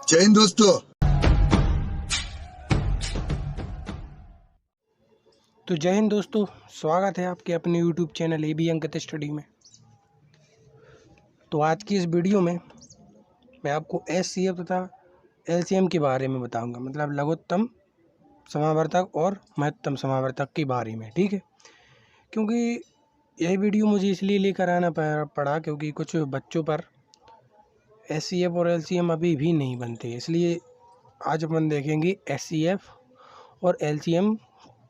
जय हिंद दोस्तों। तो जय हिंद दोस्तों, स्वागत है आपके अपने YouTube चैनल AB अंकित स्टडी में। तो आज की इस वीडियो में मैं आपको SCF तथा LCM के बारे में बताऊंगा, मतलब लघुत्तम समावर्तक और महत्तम समावर्तक के बारे में। ठीक है, क्योंकि यह वीडियो मुझे इसलिए लेकर आना पड़ा क्योंकि कुछ बच्चों पर SCF और LCM अभी भी नहीं बनते, इसलिए आज अपन देखेंगे SCF और LCM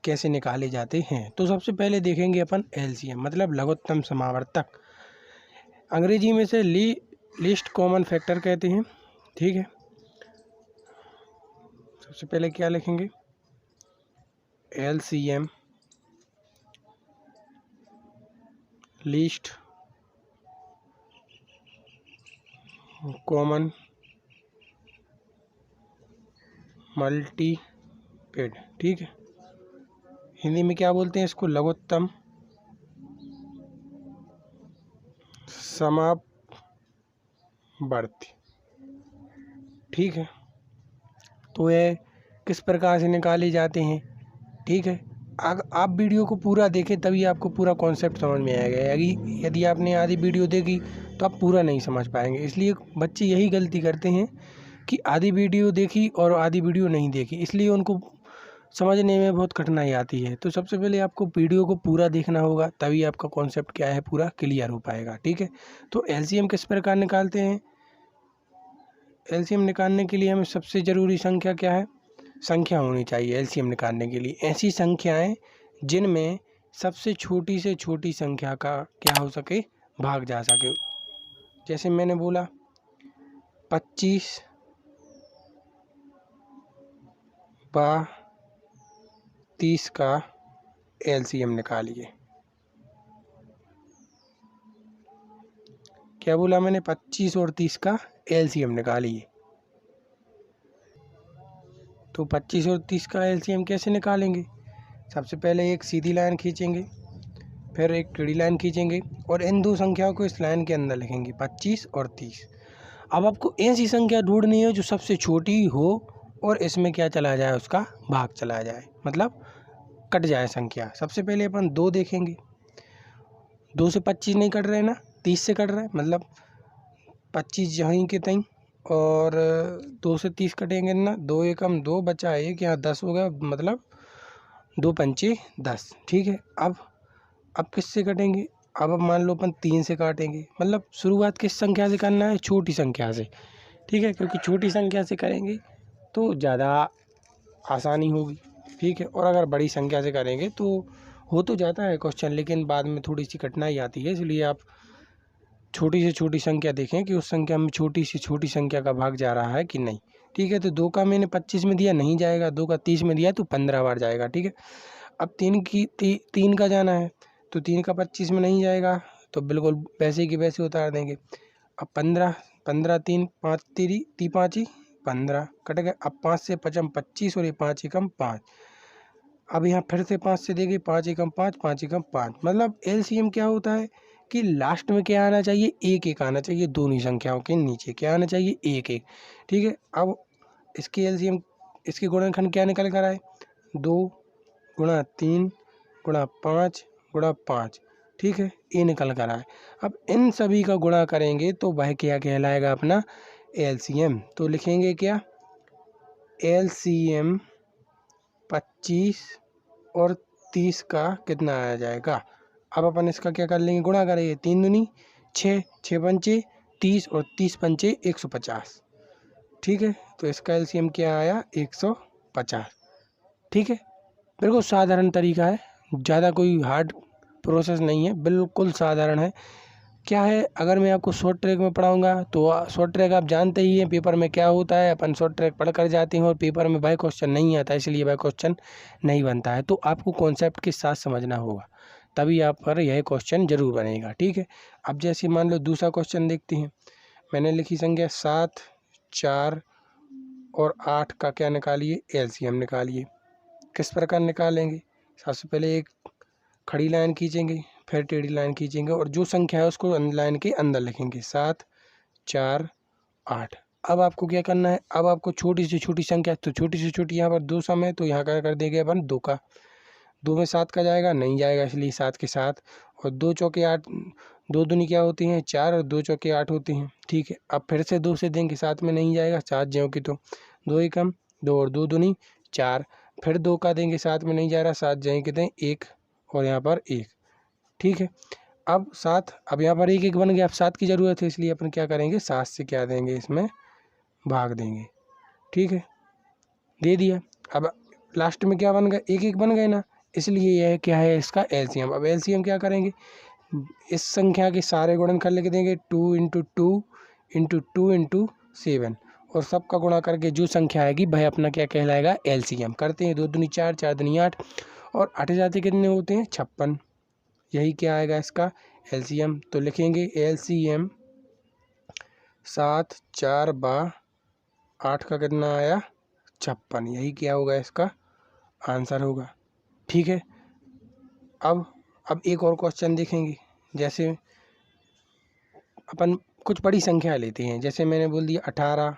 कैसे निकाले जाते हैं। तो सबसे पहले देखेंगे अपन LCM, मतलब लघुत्तम समावर्तक। अंग्रेजी में से लीस्ट कॉमन फैक्टर कहते हैं। ठीक है, सबसे पहले क्या लिखेंगे, LCM लीस्ट कॉमन मल्टीपेड। ठीक है, हिंदी में क्या बोलते हैं इसको, लघुत्तम समावर्ती। ठीक है, तो ये किस प्रकार से निकाले जाते हैं। ठीक है, आप वीडियो को पूरा देखें तभी आपको पूरा कॉन्सेप्ट समझ में आएगा। यदि आपने आधी वीडियो देखी तो आप पूरा नहीं समझ पाएंगे। इसलिए बच्चे यही गलती करते हैं कि आधी वीडियो देखी और आधी वीडियो नहीं देखी, इसलिए उनको समझने में बहुत कठिनाई आती है। तो सबसे पहले आपको वीडियो को पूरा देखना होगा, तभी आपका कॉन्सेप्ट क्या है पूरा क्लियर हो पाएगा। ठीक है, तो LCM किस प्रकार निकालते हैं। LCM निकालने के लिए हमें सबसे ज़रूरी संख्या क्या है, संख्या होनी चाहिए LCM निकालने के लिए। ऐसी संख्याएं जिनमें सबसे छोटी से छोटी संख्या का क्या हो सके, भाग जा सके। जैसे मैंने बोला 25 व 30 का LCM निकालिए। क्या बोला मैंने, 25 और 30 का LCM निकालिए। तो 25 और 30 का LCM कैसे निकालेंगे, सबसे पहले एक सीधी लाइन खींचेंगे, फिर एक टेढ़ी लाइन खींचेंगे और इन दो संख्याओं को इस लाइन के अंदर लिखेंगे, 25 और 30। अब आपको ऐसी संख्या ढूंढनी है जो सबसे छोटी हो और इसमें क्या चला जाए, उसका भाग चला जाए, मतलब कट जाए संख्या। सबसे पहले अपन 2 देखेंगे, 2 से 25 नहीं कट रहे ना, 30 से कट रहा है, मतलब 25 यहीं के तहीं और 2 से 30 कटेंगे ना, 2 एकम 2 बचा 1, यहाँ 10 हो गया, मतलब 2 पंचे 10। ठीक है, अब किससे कटेंगे, अब मान लो अपन 3 से काटेंगे, मतलब शुरुआत किस संख्या से करना है, छोटी संख्या से। ठीक है, क्योंकि छोटी संख्या से करेंगे तो ज़्यादा आसानी होगी। ठीक है, और अगर बड़ी संख्या से करेंगे तो हो तो जाता है क्वेश्चन, लेकिन बाद में थोड़ी सी कठिनाई आती है। इसलिए आप छोटी से छोटी संख्या देखें कि उस संख्या में छोटी से छोटी संख्या का भाग जा रहा है कि नहीं। ठीक है, तो 2 का मैंने 25 में दिया, नहीं जाएगा। 2 का 30 में दिया तो 15 बार जाएगा। ठीक है, अब 3 का जाना है तो 3 का 25 में नहीं जाएगा, तो बिल्कुल वैसे की वैसे उतार देंगे। अब 15 15 3 5 3 3 5 ही 15 कट गए। अब 5 से 5 25 और ये 5 एकम 5। अब यहाँ फिर से 5 से देंगे, 5 एकम 5 5 एकम 5, मतलब LCM क्या होता है कि लास्ट में क्या आना चाहिए, 1 1 आना चाहिए। दोनों संख्याओं के नीचे क्या आना चाहिए, 1 1। ठीक है, अब इसके LCM, इसके गुणनखंड क्या निकल कर आए, 2 गुणा 3 गुणा 5 गुणा 5। ठीक है, ये निकल कर आए। अब इन सभी का गुणा करेंगे तो वह क्या कहलाएगा, अपना LCM। तो लिखेंगे क्या, LCM 25 और 30 का कितना आ जाएगा। अब अपन इसका क्या कर लेंगे, गुणा करेंगे, 3 दूनी 6, 6 पंचे 30 और 30 पंचे 150। ठीक है, तो इसका LCM क्या आया, 150। ठीक है, बिल्कुल साधारण तरीका है, ज़्यादा कोई हार्ड प्रोसेस नहीं है, बिल्कुल साधारण है। क्या है, अगर मैं आपको शॉर्ट ट्रैक में पढ़ाऊंगा तो शॉर्ट ट्रैक आप जानते ही हैं पेपर में क्या होता है, अपन शॉर्ट ट्रैक पढ़ कर जाते हैं और पेपर में बाय क्वेश्चन नहीं आता, इसलिए बाय क्वेश्चन नहीं बनता है। तो आपको कॉन्सेप्ट के साथ समझना होगा, तभी आप पर यह क्वेश्चन जरूर बनेगा। ठीक है, अब जैसे मान लो दूसरा क्वेश्चन देखते हैं। मैंने लिखी संख्या 7 4 और 8 का क्या निकालिए, LCM निकालिए। किस प्रकार निकालेंगे, सबसे पहले एक खड़ी लाइन खींचेंगे, फिर टेढ़ी लाइन खींचेंगे और जो संख्या है उसको लाइन के अंदर लिखेंगे, 7 4 8। अब आपको क्या करना है, अब आपको छोटी से छोटी संख्या, तो छोटी से छोटी यहाँ पर 2 सम है तो यहाँ क्या कर देंगे अपन 2 का, 2 में 7 का जाएगा, नहीं जाएगा, इसलिए 7 के 7, और 2 चौके 8, 2 दूनी क्या होती हैं 4 और 2 चौके 8 होती हैं। ठीक है, अब फिर से 2 से देंगे, 7 में नहीं जाएगा, 7 ज्यों की तो 2 एकम 2 और 2 दूनी 4, फिर 2 का देंगे, 7 में नहीं जा रहा, 7 ज्यों की दें 1 और यहाँ पर 1। ठीक है, अब 7, अब यहाँ पर 1 1 बन गया, अब 7 की ज़रूरत है, इसलिए अपन क्या करेंगे 7 से क्या देंगे इसमें भाग देंगे। ठीक है, दे दिया। अब लास्ट में क्या बन गया, 1 1 बन गए ना, इसलिए यह क्या है इसका एलसीएम। अब एलसीएम क्या करेंगे, इस संख्या के सारे गुणनखंड लिख देंगे 2 इंटू 2 इंटू 2 इंटू 7, और सबका गुणा करके जो संख्या आएगी वह अपना क्या कहलाएगा एलसीएम। करते हैं 2 दूनी 4, 4 दूनी 8, और 8 जाते कितने होते हैं 56, यही क्या आएगा इसका एलसीएम। तो लिखेंगे एलसीएम 7 4 8 का कितना आया 56, यही क्या होगा इसका आंसर होगा। ठीक है, अब एक और क्वेश्चन देखेंगे। जैसे अपन कुछ बड़ी संख्या लेते हैं, जैसे मैंने बोल दिया 18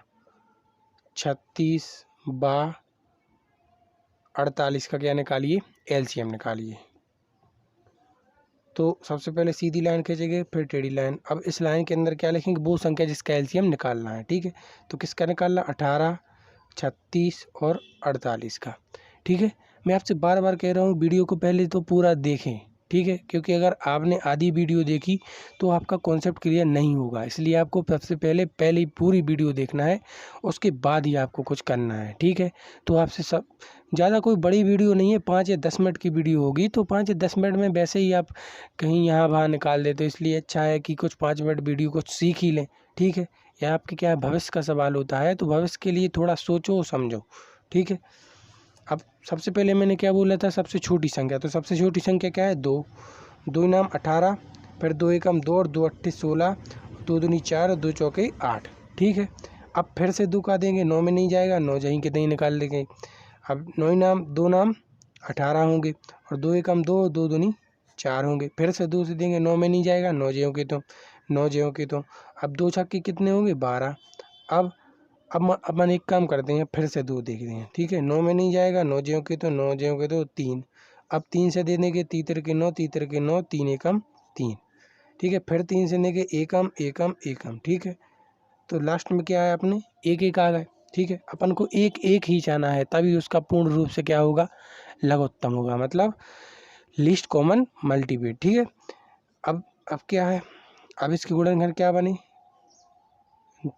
36 48 का क्या निकालिए एलसीएम निकालिए। तो सबसे पहले सीधी लाइन खींचेंगे, फिर टेढ़ी लाइन। अब इस लाइन के अंदर क्या लिखेंगे, वो संख्या जिसका एलसीएम निकालना है। ठीक है, तो किसका निकालना 18 36 और 48 का। ठीक है, मैं आपसे बार बार कह रहा हूँ वीडियो को पहले तो पूरा देखें। ठीक है, क्योंकि अगर आपने आधी वीडियो देखी तो आपका कॉन्सेप्ट क्लियर नहीं होगा, इसलिए आपको सबसे पहले पूरी वीडियो देखना है, उसके बाद ही आपको कुछ करना है। ठीक है, तो आपसे सब ज़्यादा कोई बड़ी वीडियो नहीं है, 5 या 10 मिनट की वीडियो होगी, तो 5 या 10 मिनट में वैसे ही आप कहीं यहाँ वहाँ निकाल देते, तो इसलिए अच्छा है कि कुछ 5 मिनट वीडियो कुछ सीख ही लें। ठीक है, यह आपके क्या है भविष्य का सवाल होता है, तो भविष्य के लिए थोड़ा सोचो समझो। ठीक है, अब सबसे पहले मैंने क्या बोला था सबसे छोटी संख्या, तो सबसे छोटी संख्या क्या है 2, 2 नाम 18, फिर 2 एकम 2 और 2 अट्ठे 16, 2 दूनी 4 और 2 चौके 8। ठीक है, अब फिर से 2 का देंगे, 9 में नहीं जाएगा, 9 जहीं के तहीं निकाल देंगे। अब 9 नाम 2 नाम 18 होंगे, और 2 एकम 2 और 2 दूनी 4 होंगे, फिर से 2 से देंगे, 9 में नहीं जाएगा, 9 ज्यों के तो 9 ज्यों के तो। अब 2 छक्के कितने होंगे 12। अब अपन एक काम करते हैं, फिर से 2 देखते हैं। ठीक है, 9 में नहीं जाएगा, 9 ज्यों के तो 9 ज्यों के तो 3। अब 3 से दे देंगे, तीतर के 9 तीतर के 9, 3 एकम 3। ठीक है, फिर 3 से देंगे एकम एकम एकम। ठीक है, तो लास्ट में क्या है अपने 1 1 आ गए। ठीक है, अपन को 1 1 ही जाना है, तभी उसका पूर्ण रूप से क्या होगा लघुत्तम होगा, मतलब लीस्ट कॉमन मल्टीपल। ठीक है, अब क्या है, अब इसके गुणनखंड क्या बने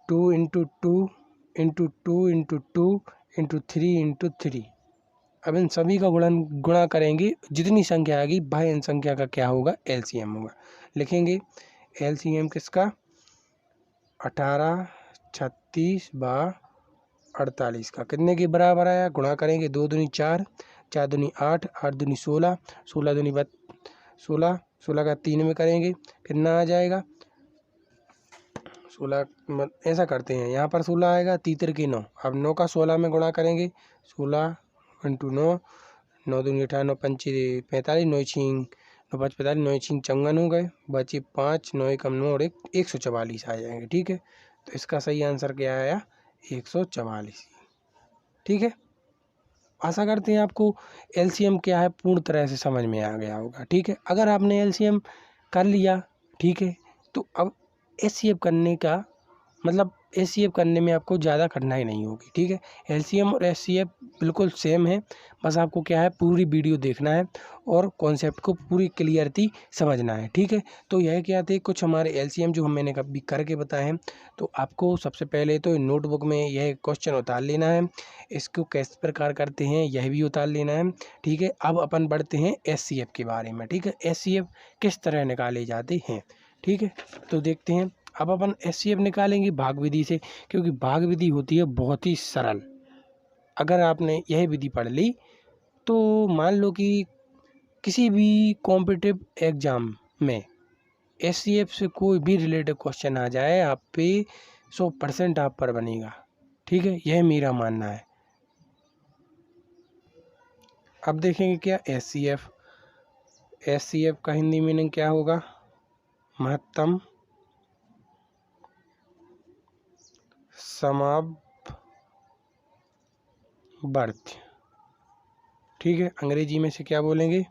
2 into 2 into 2 into 2 into 3 into 3। अब इन सभी का गुणा करेंगे, जितनी संख्या आएगी वह इन संख्या का क्या होगा एलसीएम होगा। लिखेंगे एलसीएम किसका 18 36 48 का कितने के बराबर आया, गुणा करेंगे 2 दूनी 4, 4 दूनी 8, 8 दूनी 16, 16 दूनी 16, 16 का 3 में करेंगे कितना आ जाएगा 16। ऐसा करते हैं, यहाँ पर 16 आएगा, तीतर के 9। अब 9 का 16 में गुणा करेंगे, 16 इंटू 9, 9 दूनी 18, 9 पंची 45, 9 छींग 9 5 45, 9 छींग 54 हो गए, बचे 5, 9 एकम 9 और 144 आ जाएंगे। ठीक है, तो इसका सही आंसर क्या आया 144। ठीक है, आशा करते हैं आपको एलसीएम क्या है पूर्ण तरह से समझ में आ गया होगा। ठीक है, अगर आपने एलसीएम कर लिया, ठीक है, तो अब एचसीएफ करने का मतलब एचसीएफ करने में आपको ज़्यादा कठिनाई नहीं होगी। ठीक है, एलसीएम और एचसीएफ बिल्कुल सेम है, बस आपको क्या है पूरी वीडियो देखना है और कॉन्सेप्ट को पूरी क्लियरिटी समझना है। ठीक है, तो यह क्या थे कुछ हमारे एलसीएम जो मैंने कभी करके बताए हैं। तो आपको सबसे पहले तो नोटबुक में यह क्वेश्चन उतार लेना है, इसको किस प्रकार करते हैं यह भी उतार लेना है। ठीक है, अब अपन बढ़ते हैं एचसीएफ के बारे में। ठीक है, एचसीएफ किस तरह निकाले जाते हैं। ठीक है, तो देखते हैं। अब अपन एचसीएफ निकालेंगे भाग विधि से, क्योंकि भाग विधि होती है बहुत ही सरल। अगर आपने यह विधि पढ़ ली तो मान लो कि किसी भी कॉम्पिटिटिव एग्जाम में एचसीएफ से कोई भी रिलेटेड क्वेश्चन आ जाए, आप पे 100% आप पर बनेगा। ठीक है, यह मेरा मानना है। अब देखेंगे क्या एचसीएफ, एचसीएफ का हिंदी मीनिंग क्या होगा महत्तम समवर्ती, ठीक है। अंग्रेजी में से क्या बोलेंगे?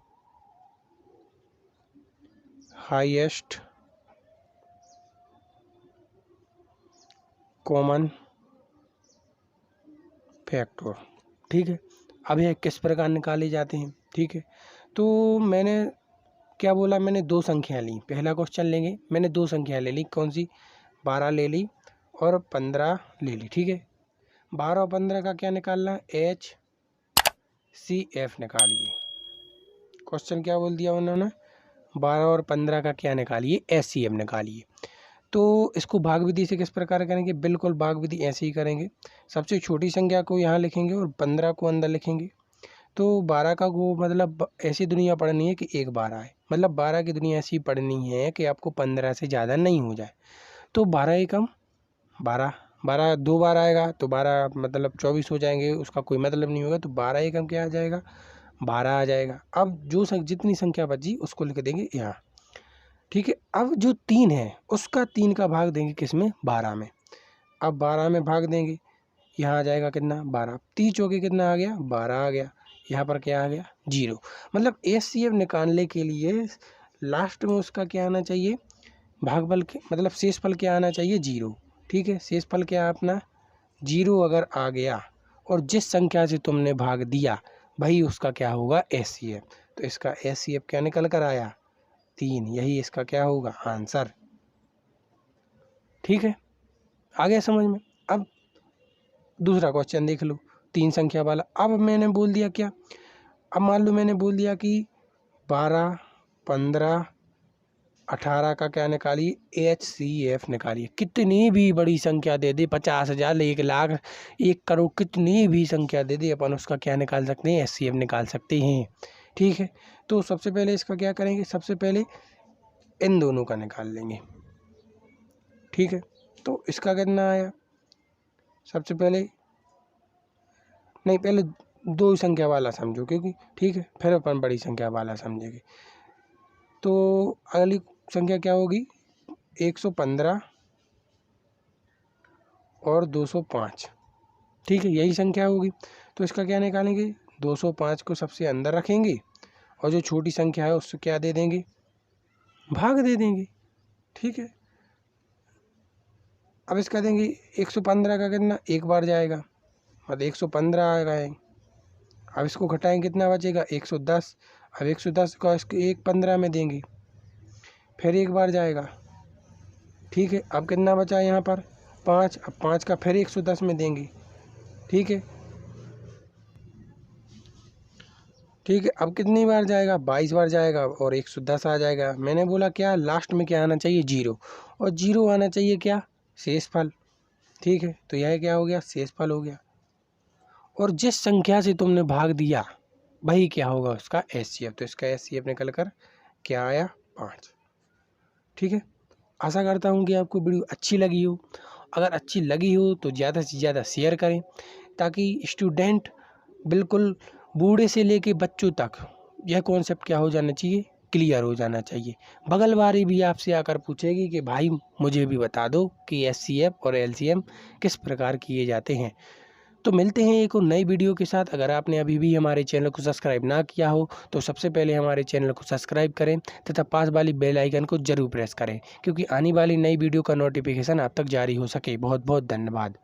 हाईएस्ट कॉमन फैक्टर, ठीक है। अब यह किस प्रकार निकाले जाते हैं, ठीक है। तो मैंने क्या बोला, मैंने दो संख्या ली। पहला क्वेश्चन लेंगे, मैंने दो संख्या ले ली। कौन सी? 12 ले ली और 15 ले ली, ठीक है। 12 और 15 का क्या निकालना? HCF निकालिए। क्वेश्चन क्या बोल दिया उन्होंने? 12 और 15 का क्या निकालिए? HCF निकालिए। तो इसको भाग विधि से किस प्रकार करेंगे? बिल्कुल भाग विधि ऐसे ही करेंगे। सबसे छोटी संख्या को यहाँ लिखेंगे और 15 को अंदर लिखेंगे। तो 12 का वो मतलब ऐसी दुनिया पढ़नी है कि एक 12 है, मतलब 12 की दुनिया ऐसी पढ़नी है कि आपको 15 से ज़्यादा नहीं हो जाए। तो 12 एकम 12, 12 दो बार आएगा तो 12 मतलब 24 हो जाएंगे, उसका कोई मतलब नहीं होगा। तो 12 एकम क्या आ जाएगा? 12 आ जाएगा। अब जो जितनी संख्या बची उसको लिख देंगे यहाँ, ठीक है। अब जो 3 है उसका 3 का भाग देंगे किस में? 12 में। अब 12 में भाग देंगे, यहाँ आ जाएगा कितना? 12। 30 चौके कितना आ गया? 12 आ गया। यहाँ पर क्या आ गया? 0। मतलब HCF निकालने के लिए लास्ट में उसका क्या आना चाहिए? भागफल के मतलब शेषफल क्या आना चाहिए? 0, ठीक है। शेषफल क्या अपना? 0 अगर आ गया और जिस संख्या से तुमने भाग दिया भाई उसका क्या होगा? HCF। तो इसका HCF क्या निकल कर आया? 3। यही इसका क्या होगा? आंसर, ठीक है। आ गया समझ में? अब दूसरा क्वेश्चन देख लो, 3 संख्या वाला। अब मैंने बोल दिया क्या? अब मान लो मैंने बोल दिया कि 12, 15, 18 का क्या निकालिए? HCF निकालिए। कितनी भी बड़ी संख्या दे दे, 50,000, 1 लाख, 1 करोड़, कितनी भी संख्या दे दे, अपन उसका क्या निकाल सकते हैं? HCF निकाल सकते हैं, ठीक है। तो सबसे पहले इसका क्या करेंगे? सबसे पहले इन दोनों का निकाल लेंगे, ठीक है। तो इसका कितना आया? सबसे पहले नहीं, पहले दो संख्या वाला समझो, क्योंकि ठीक है, फिर अपन बड़ी संख्या वाला समझेंगे। तो अगली संख्या क्या होगी? 115 और 205, ठीक है, यही संख्या होगी। तो इसका क्या निकालेंगे? 205 को सबसे अंदर रखेंगे और जो छोटी संख्या है उससे क्या दे देंगे? भाग दे देंगे, ठीक है। अब इसका देंगे 115 का कितना? एक बार जाएगा, मतलब 115 आएगा। अब इसको घटाएं, कितना बचेगा? 110। अब 110 का इसको 115 में देंगे, फिर एक बार जाएगा, ठीक है। अब कितना बचा यहाँ पर? 5। अब 5 का फिर 110 में देंगे, ठीक है, ठीक है। अब कितनी बार जाएगा? 22 बार जाएगा और 110 आ जाएगा। मैंने बोला क्या? लास्ट में क्या आना चाहिए? 0, और 0 आना चाहिए क्या? शेषफल, ठीक है। तो यह क्या हो गया? शेषफल हो गया। और जिस संख्या से तुमने भाग दिया वही क्या होगा? उसका HCF। तो इसका HCF निकल कर क्या आया? 5, ठीक है। आशा करता हूँ कि आपको वीडियो अच्छी लगी हो। अगर अच्छी लगी हो तो ज़्यादा से ज़्यादा शेयर करें, ताकि स्टूडेंट बिल्कुल बूढ़े से लेके बच्चों तक यह कॉन्सेप्ट क्या हो जाना चाहिए? क्लियर हो जाना चाहिए। बगल वाली भी आपसे आकर पूछेगी कि भाई मुझे भी बता दो कि HCF और LCM किस प्रकार किए जाते हैं। तो मिलते हैं एक और नई वीडियो के साथ। अगर आपने अभी भी हमारे चैनल को सब्सक्राइब ना किया हो तो सबसे पहले हमारे चैनल को सब्सक्राइब करें तथा पास वाली बेल आइकन को जरूर प्रेस करें, क्योंकि आने वाली नई वीडियो का नोटिफिकेशन आप तक जारी हो सके। बहुत बहुत धन्यवाद।